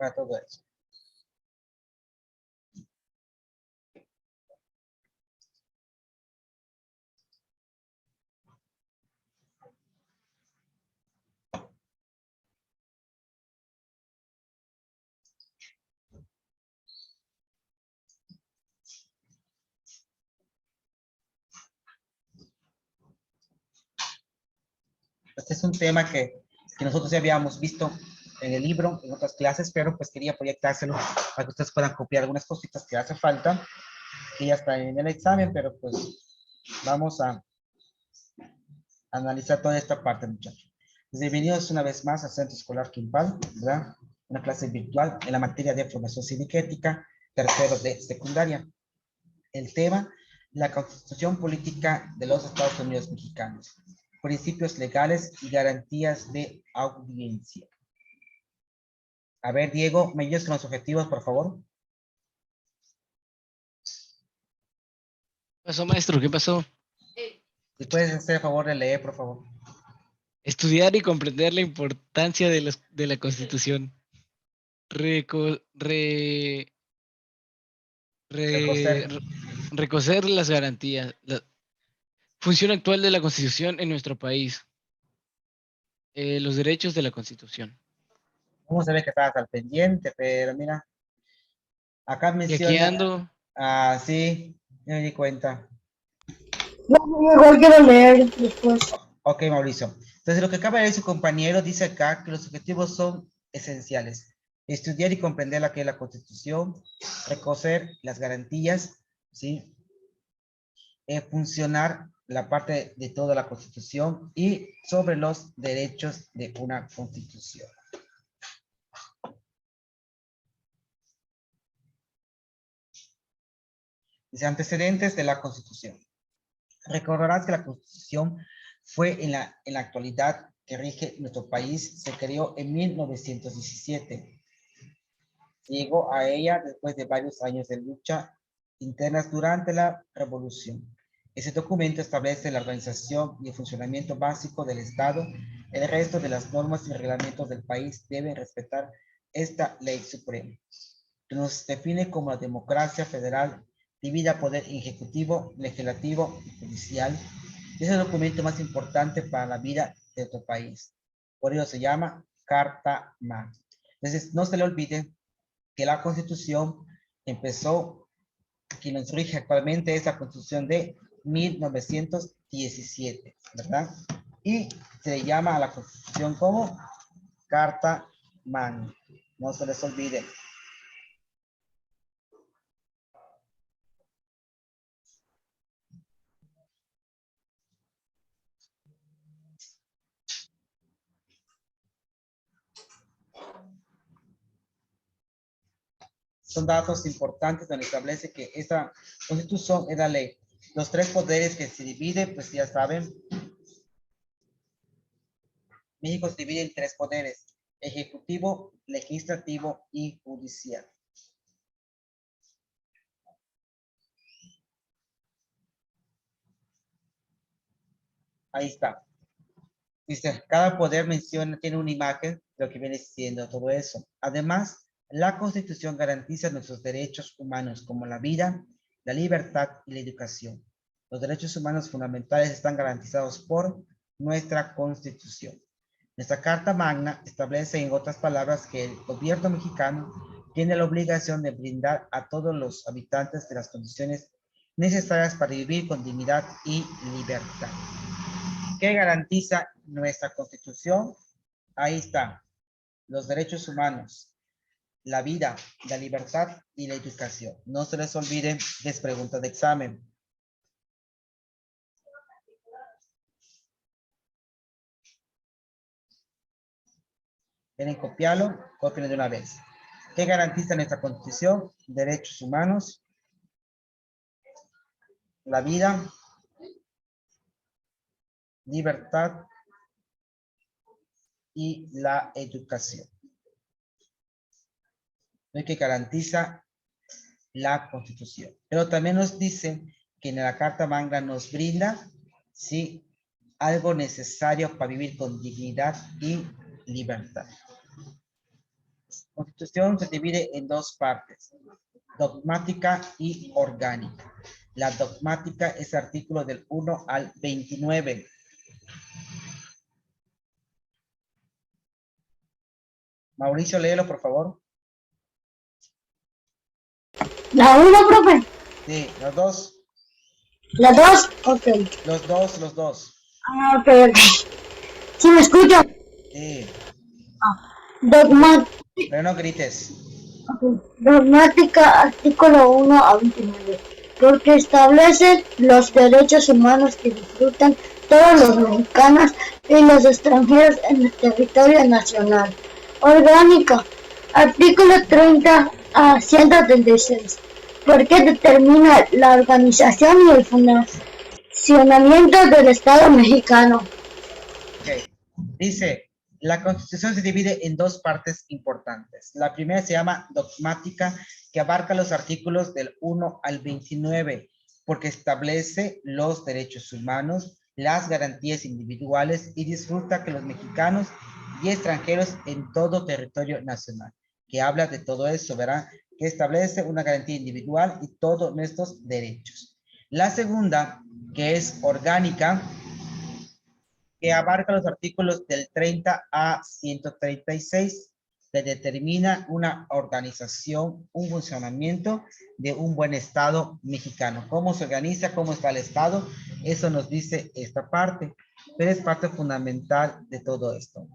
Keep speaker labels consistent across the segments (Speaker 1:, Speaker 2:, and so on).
Speaker 1: para todo eso. Este es un tema que nosotros ya habíamos visto en el libro, en otras clases, pero pues quería proyectárselo para que ustedes puedan copiar algunas cositas que hace falta, que ya está en el examen, pero pues vamos a analizar toda esta parte, muchachos. Bienvenidos una vez más al Centro Escolar Quimpal, ¿verdad? Una clase virtual en la materia de formación cívica y ética, tercero de secundaria. El tema, la Constitución Política de los Estados Unidos Mexicanos. Principios legales y garantías de audiencia. A ver, Diego, ¿me ayudas con los objetivos, por favor?
Speaker 2: ¿Qué pasó, maestro? ¿Qué pasó?
Speaker 1: Si puedes hacer el favor de leer, por favor.
Speaker 2: Estudiar y comprender la importancia de la Constitución. Reco- re-
Speaker 1: Recocer.
Speaker 2: reconocer las garantías. La función actual de la Constitución en nuestro país. Los derechos de la Constitución.
Speaker 1: Vamos a ver que estabas al pendiente, pero mira. Acá
Speaker 2: Y aquí
Speaker 1: menciona.
Speaker 2: ando.
Speaker 1: Ah, sí, me di cuenta.
Speaker 3: No, yo igual quiero leer después.
Speaker 1: Ok, Mauricio. Entonces, lo que acaba de decir su compañero dice acá que los objetivos son esenciales. Estudiar y comprender la que es la Constitución, reconocer las garantías, ¿sí? Funcionar la parte de toda la Constitución y sobre los derechos de una Constitución. Dice, antecedentes de la Constitución. Recordarás que la Constitución fue en la actualidad que rige nuestro país, se creó en 1917. Llegó a ella después de varios años de lucha internas durante la Revolución. Ese documento establece la organización y el funcionamiento básico del Estado. El resto de las normas y reglamentos del país deben respetar esta ley suprema, que nos define como la democracia federal divida poder ejecutivo, legislativo y judicial. Es el documento más importante para la vida de nuestro país. Por ello se llama Carta Magna. Entonces, no se le olvide que la Constitución empezó, que nos rige actualmente es la Constitución de 1917, ¿verdad? Y se le llama a la Constitución como Carta Magna. No se les olvide. Son datos importantes donde establece que esta Constitución es la ley. Los tres poderes que se dividen, pues ya saben, México se divide en tres poderes: ejecutivo, legislativo y judicial. Ahí está. Dice, cada poder menciona, tiene una imagen de lo que viene siendo todo eso. Además, la Constitución garantiza nuestros derechos humanos como la vida, la libertad y la educación. Los derechos humanos fundamentales están garantizados por nuestra Constitución. Nuestra Carta Magna establece, en otras palabras, que el gobierno mexicano tiene la obligación de brindar a todos los habitantes de las condiciones necesarias para vivir con dignidad y libertad. ¿Qué garantiza nuestra Constitución? Ahí está, los derechos humanos, la vida, la libertad y la educación. No se les olvide, es pregunta de examen. ¿Quieren copiarlo? Copien de una vez. ¿Qué garantiza nuestra Constitución? Derechos humanos, la vida, libertad y la educación. Lo que garantiza la Constitución. Pero también nos dice que en la Carta Magna nos brinda, sí, algo necesario para vivir con dignidad y libertad. Constitución se divide en dos partes, dogmática y orgánica. La dogmática es artículo del 1 al 29. Mauricio, léelo, por favor.
Speaker 3: La 1, profe.
Speaker 1: Sí, los dos.
Speaker 3: La 2, ok.
Speaker 1: Los dos.
Speaker 3: Ah, ok. ¿Sí me escuchan?
Speaker 1: Sí,
Speaker 3: Dogma-
Speaker 1: pero no grites.
Speaker 3: Dogmática, artículo 1 a 29. Porque establece los derechos humanos que disfrutan todos los mexicanos y los extranjeros en el territorio nacional. Orgánica, artículo 30 a 136. Porque determina la organización y el funcionamiento del Estado mexicano.
Speaker 1: Ok. Dice, la Constitución se divide en dos partes importantes. La primera se llama dogmática, que abarca los artículos del 1 al 29, porque establece los derechos humanos, las garantías individuales y disfruta que los mexicanos y extranjeros en todo territorio nacional, que habla de todo eso, ¿verdad? Que establece una garantía individual y todos nuestros derechos. La segunda, que es orgánica, que abarca los artículos del 30 a 136, que determina una organización, un funcionamiento de un buen Estado mexicano. ¿Cómo se organiza? ¿Cómo está el Estado? Eso nos dice esta parte, pero es parte fundamental de todo esto.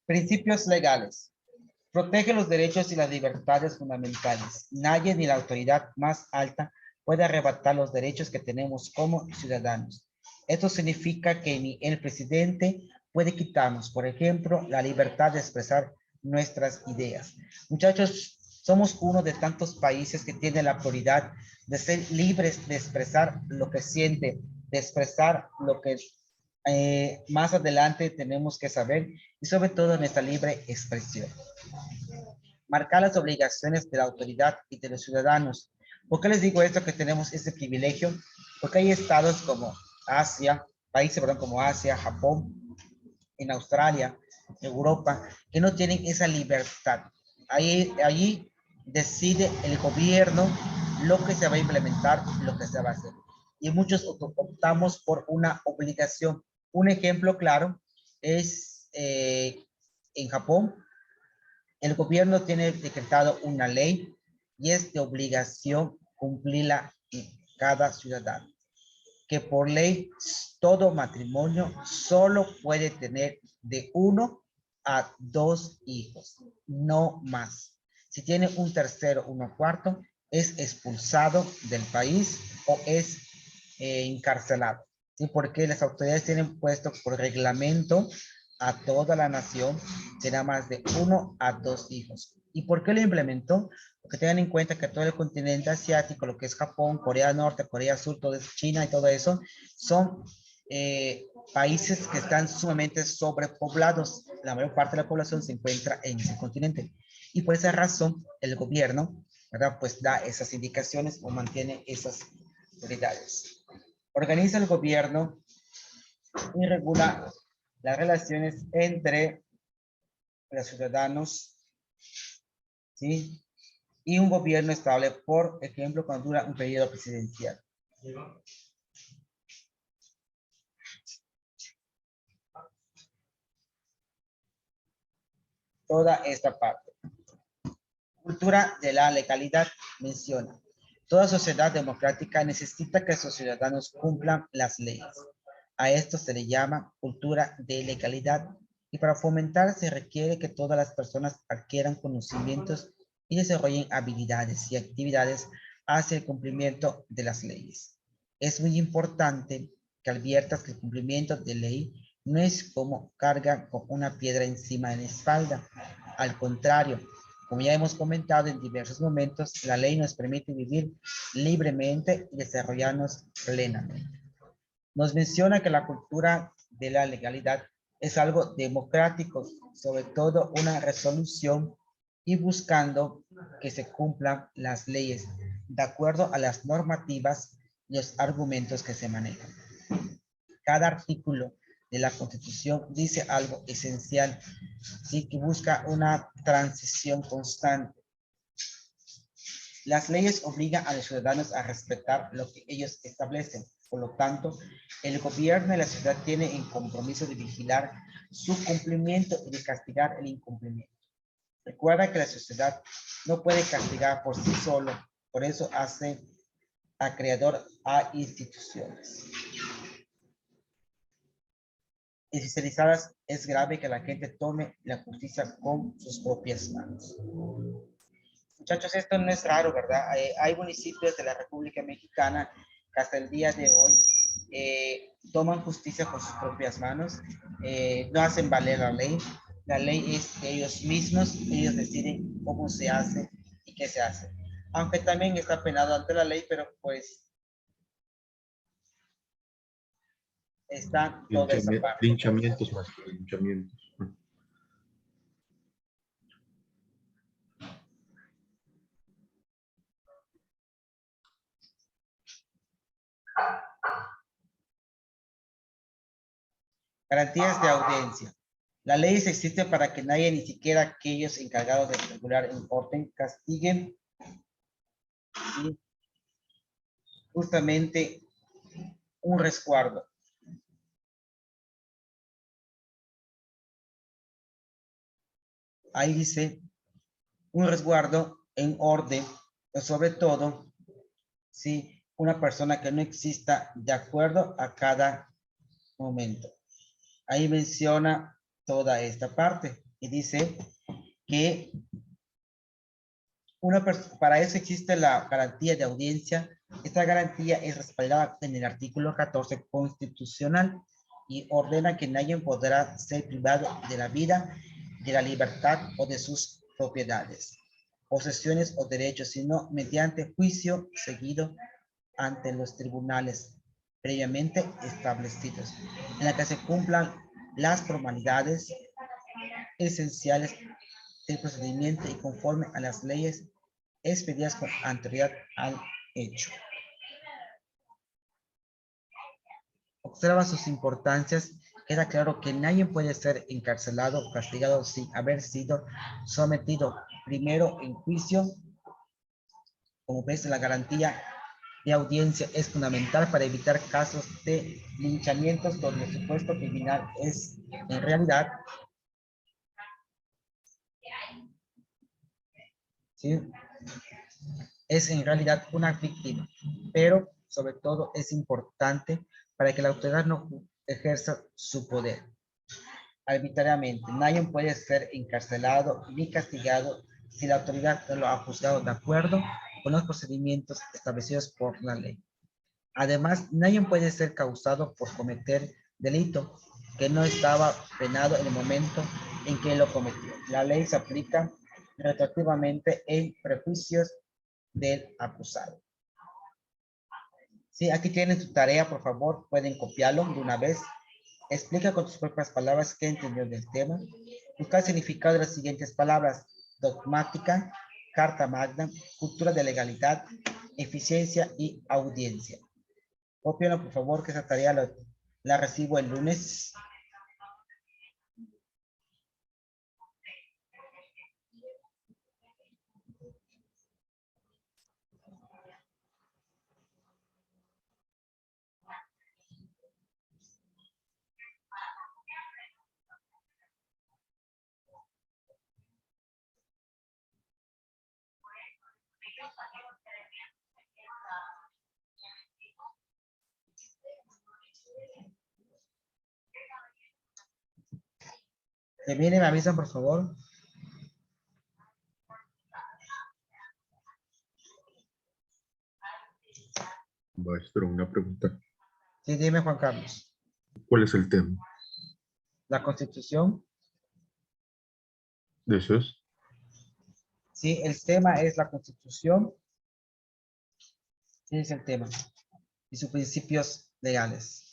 Speaker 1: Principios legales. Protege los derechos y las libertades fundamentales. Nadie ni la autoridad más alta puede arrebatar los derechos que tenemos como ciudadanos. Esto significa que ni el presidente puede quitarnos, por ejemplo, la libertad de expresar nuestras ideas. Muchachos, somos uno de tantos países que tiene la autoridad de ser libres de expresar lo que siente, de expresar lo que más adelante tenemos que saber y sobre todo nuestra libre expresión. Marcar las obligaciones de la autoridad y de los ciudadanos. ¿Por qué les digo esto, que tenemos ese privilegio? Porque hay estados como Asia, países, perdón, como Asia, Japón, en Australia, Europa, que no tienen esa libertad. Allí decide el gobierno lo que se va a implementar, lo que se va a hacer. Y muchos optamos por una obligación. Un ejemplo claro es en Japón, el gobierno tiene decretado una ley y es de obligación cumplirla en cada ciudadano, que por ley todo matrimonio solo puede tener de 1 a 2 hijos, no más. Si tiene un tercero, uno cuarto, es expulsado del país o es encarcelado. ¿Sí? Porque las autoridades tienen puesto por reglamento a toda la nación, será más de 1 a 2 hijos. ¿Y por qué lo implementó? Porque tengan en cuenta que todo el continente asiático, lo que es Japón, Corea del Norte, Corea del Sur, todo eso, China y todo eso, son países que están sumamente sobrepoblados. La mayor parte de la población se encuentra en ese continente. Y por esa razón, el gobierno, ¿verdad? Pues da esas indicaciones o mantiene esas prioridades. Organiza el gobierno y regula las relaciones entre los ciudadanos, ¿sí? Y un gobierno estable, por ejemplo, cuando dura un periodo presidencial. Toda esta parte. Cultura de la legalidad menciona. Toda sociedad democrática necesita que sus ciudadanos cumplan las leyes. A esto se le llama cultura de legalidad. Y para fomentar se requiere que todas las personas adquieran conocimientos y desarrollen habilidades y actividades hacia el cumplimiento de las leyes. Es muy importante que adviertas que el cumplimiento de ley no es como carga con una piedra encima de la espalda. Al contrario, como ya hemos comentado en diversos momentos, la ley nos permite vivir libremente y desarrollarnos plenamente. Nos menciona que la cultura de la legalidad Es algo democrático, sobre todo una resolución y buscando que se cumplan las leyes de acuerdo a las normativas y los argumentos que se manejan. Cada artículo de la Constitución dice algo esencial, sí, que busca una transición constante. Las leyes obligan a los ciudadanos a respetar lo que ellos establecen. Por lo tanto, el gobierno de la ciudad tiene el compromiso de vigilar su cumplimiento y de castigar el incumplimiento. Recuerda que la sociedad no puede castigar por sí solo, por eso hace a creador a instituciones especializadas. Es grave que la gente tome la justicia con sus propias manos. Muchachos, esto no es raro, ¿verdad? Hay municipios de la República Mexicana que hasta el día de hoy toman justicia con sus propias manos, no hacen valer la ley. La ley es de ellos mismos, ellos deciden cómo se hace y qué se hace. Aunque también está penado ante la ley, pero pues está toda esa parte.
Speaker 4: Linchamientos más que linchamientos.
Speaker 1: Garantías de audiencia. La ley existe para que nadie, ni siquiera aquellos encargados de regular el orden, castiguen ¿sí? Justamente un resguardo. Ahí dice un resguardo en orden, sobre todo si una persona que no exista de acuerdo a cada momento. Ahí menciona toda esta parte y dice que para eso existe la garantía de audiencia. Esta garantía es respaldada en el artículo 14 constitucional y ordena que nadie podrá ser privado de la vida, de la libertad o de sus propiedades, posesiones o derechos, sino mediante juicio seguido ante los tribunales previamente establecidos, en la que se cumplan las formalidades esenciales del procedimiento y conforme a las leyes expedidas con anterioridad al hecho. Observa sus importancias. Queda claro que nadie puede ser encarcelado o castigado sin haber sido sometido primero en juicio. Como ves, la garantía de audiencia es fundamental para evitar casos de linchamientos donde el supuesto criminal es en realidad ¿sí? Es en realidad una víctima, pero sobre todo es importante para que la autoridad no ejerza su poder arbitrariamente. Nadie puede ser encarcelado ni castigado si la autoridad no lo ha juzgado de acuerdo con los procedimientos establecidos por la ley. Además, nadie puede ser causado por cometer delito que no estaba penado en el momento en que lo cometió. La ley se aplica retroactivamente en prejuicios del acusado. Sí, aquí tienen su tarea, por favor, pueden copiarlo de una vez. Explica con tus propias palabras qué entendió del tema. Busca el significado de las siguientes palabras: dogmática, carta magna, cultura de legalidad, eficiencia y audiencia. Cópialo, por favor, que esa tarea la recibo el lunes. ¿Te viene, me avisan, por favor?
Speaker 4: Maestro, una pregunta.
Speaker 1: Sí, dime, Juan Carlos.
Speaker 4: ¿Cuál es el tema?
Speaker 1: La Constitución.
Speaker 4: ¿De eso es?
Speaker 1: Sí, el tema es la Constitución. Sí, es el tema. Y sus principios legales.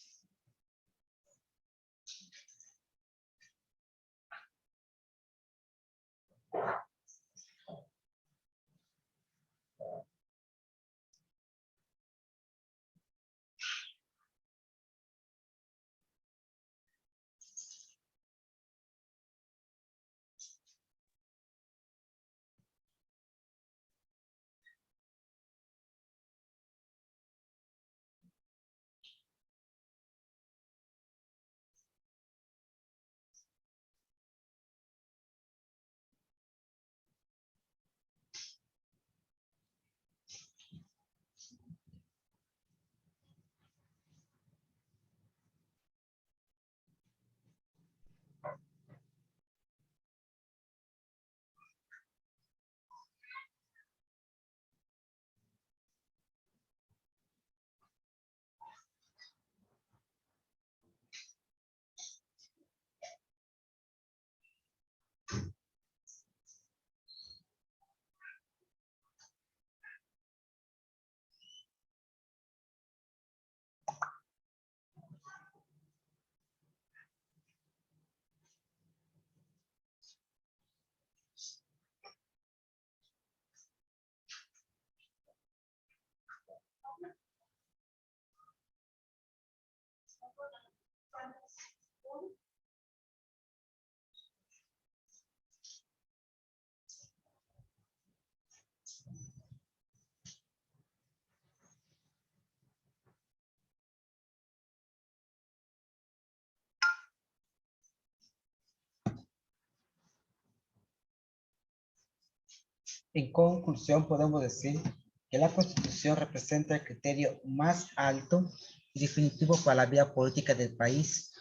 Speaker 1: En conclusión, podemos decir que la Constitución representa el criterio más alto y definitivo para la vida política del país.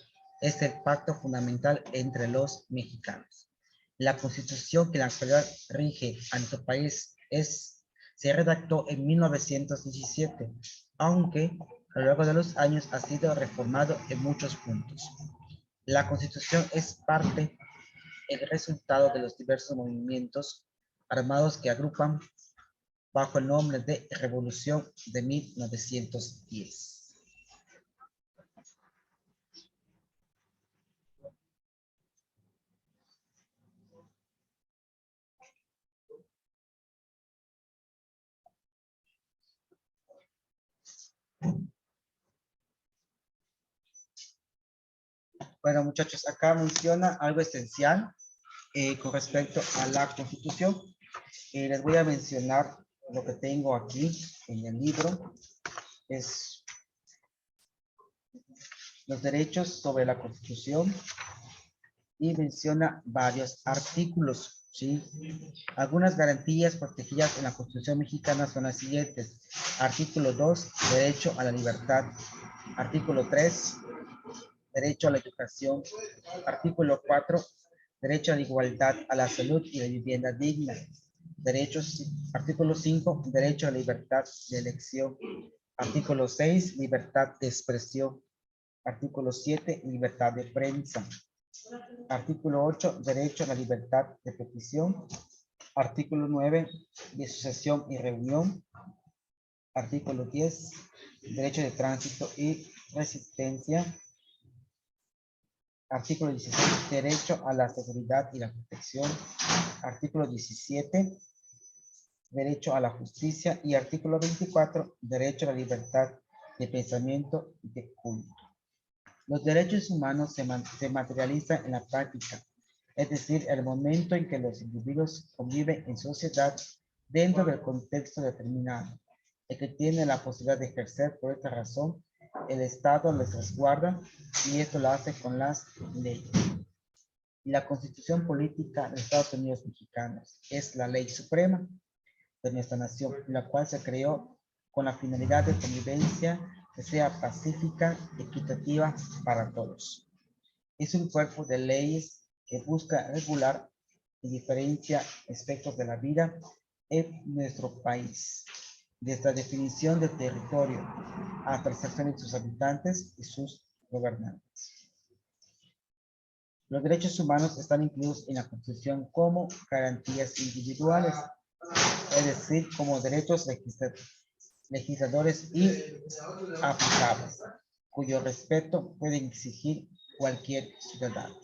Speaker 1: Es el pacto fundamental entre los mexicanos. La Constitución que en la actualidad rige a nuestro país se redactó en 1917, aunque a lo largo de los años ha sido reformado en muchos puntos. La Constitución es el resultado de los diversos movimientos armados que agrupan bajo el nombre de Revolución de 1910. Bueno, muchachos, acá menciona algo esencial con respecto a la Constitución. Les voy a mencionar lo que tengo aquí en el libro. Es los derechos sobre la Constitución y menciona varios artículos, ¿sí? Algunas garantías protegidas en la Constitución mexicana son las siguientes. Artículo 2, derecho a la libertad. Artículo 3, derecho a la educación. Artículo 4, derecho a la igualdad, a la salud y la vivienda digna. Artículo 5, derecho a la libertad de elección. Artículo 6, libertad de expresión. Artículo 7, libertad de prensa. Artículo 8, derecho a la libertad de petición. Artículo 9, de asociación y reunión. Artículo 10, derecho de tránsito y resistencia. Artículo 16, derecho a la seguridad y la protección. Artículo 17, derecho a la justicia. Y artículo 24, derecho a la libertad de pensamiento y de culto. Los derechos humanos se materializan en la práctica, es decir, el momento en que los individuos conviven en sociedad dentro del contexto determinado, el que tiene la posibilidad de ejercer. Por esta razón, el Estado les resguarda y esto lo hace con las leyes. La Constitución Política de Estados Unidos Mexicanos es la ley suprema de nuestra nación, la cual se creó con la finalidad de convivencia que sea pacífica, equitativa para todos. Es un cuerpo de leyes que busca regular y diferencia aspectos de la vida en nuestro país, desde la definición del territorio hasta la percepción de sus habitantes y sus gobernantes. Los derechos humanos están incluidos en la Constitución como garantías individuales, es decir, como derechos legisladores y aplicables, cuyo respeto puede exigir cualquier ciudadano.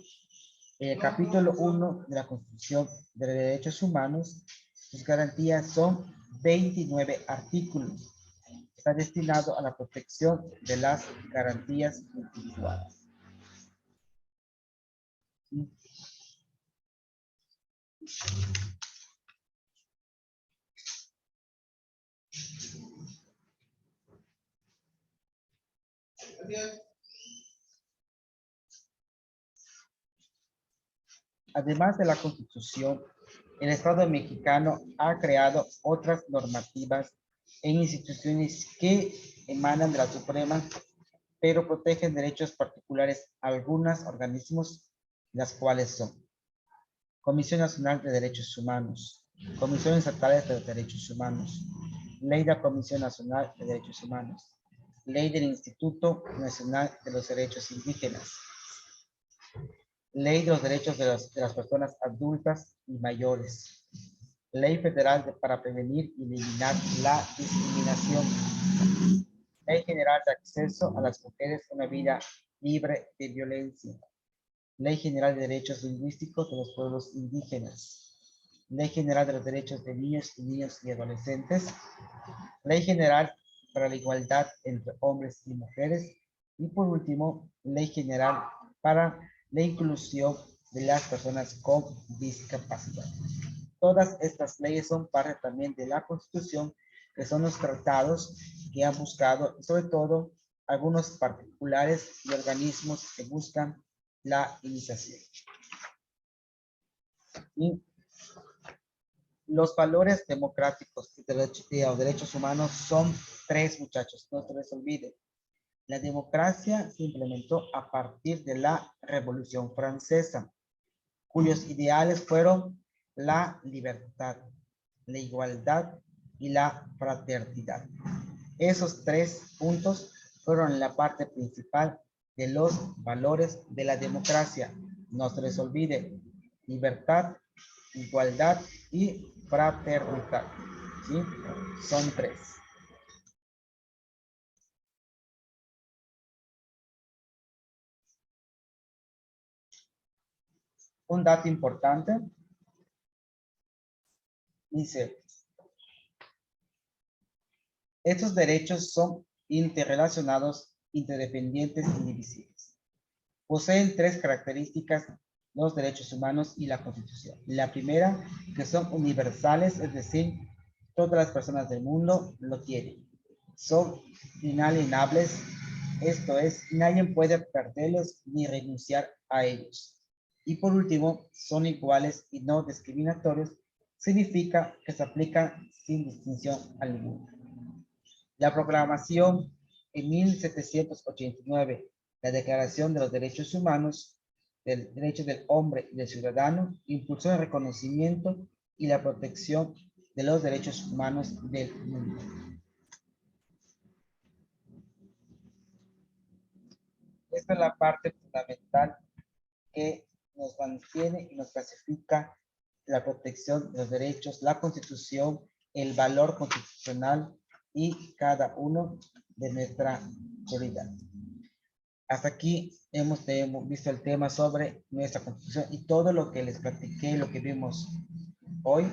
Speaker 1: En el capítulo 1 de la Constitución de los Derechos Humanos, sus garantías son 29 artículos. Está destinado a la protección de las garantías individuales. Además de la Constitución, el Estado mexicano ha creado otras normativas e instituciones que emanan de la Suprema, pero protegen derechos particulares a algunos organismos, las cuales son Comisión Nacional de Derechos Humanos, Comisiones Estatales de los Derechos Humanos, Ley de la Comisión Nacional de Derechos Humanos, Ley del Instituto Nacional de los Derechos Indígenas, Ley de los Derechos de las Personas Adultas y Mayores, Ley Federal para prevenir y eliminar la discriminación, Ley General de Acceso a las Mujeres a una vida libre de violencia, Ley General de Derechos Lingüísticos de los Pueblos Indígenas, Ley General de los Derechos de Niños y Adolescentes, Ley General para la igualdad entre hombres y mujeres. Y por último, Ley General para la inclusión de las personas con discapacidad. Todas estas leyes son parte también de la Constitución, que son los tratados que han buscado, sobre todo, algunos particulares y organismos que buscan la iniciación. Y los valores democráticos y derechos humanos son tres, muchachos, no se les olvide. La democracia se implementó a partir de la Revolución Francesa, cuyos ideales fueron la libertad, la igualdad y la fraternidad. Esos tres puntos fueron la parte principal de los valores de la democracia. No se les olvide, libertad, igualdad y fraternidad. ¿Sí? Son tres. Un dato importante dice, estos derechos son interrelacionados, interdependientes y indivisibles. Poseen tres características los derechos humanos y la Constitución. La primera, que son universales, es decir, todas las personas del mundo lo tienen. Son inalienables, esto es, nadie puede perderlos ni renunciar a ellos. Y por último, son iguales y no discriminatorios, significa que se aplican sin distinción alguna. La proclamación en 1789, la Declaración de los Derechos Humanos, del Derecho del Hombre y del Ciudadano, impulsó el reconocimiento y la protección de los derechos humanos del mundo. Esta es la parte fundamental que nos mantiene y nos clasifica la protección de los derechos, la Constitución, el valor constitucional y cada uno de nuestra prioridad. Hasta aquí hemos visto el tema sobre nuestra Constitución y todo lo que les platiqué, lo que vimos hoy,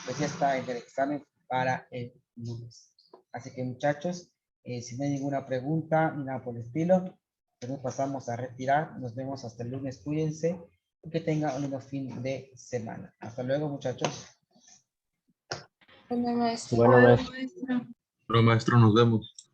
Speaker 1: pues ya está en el examen para el lunes. Así que muchachos, si no hay ninguna pregunta ni nada por el estilo, pues nos pasamos a retirar. Nos vemos hasta el lunes. Cuídense y que tengan un lindo fin de semana. Hasta luego, muchachos.
Speaker 5: Bueno, maestro.
Speaker 6: Bueno, maestro.
Speaker 4: Bueno, maestro, nos vemos.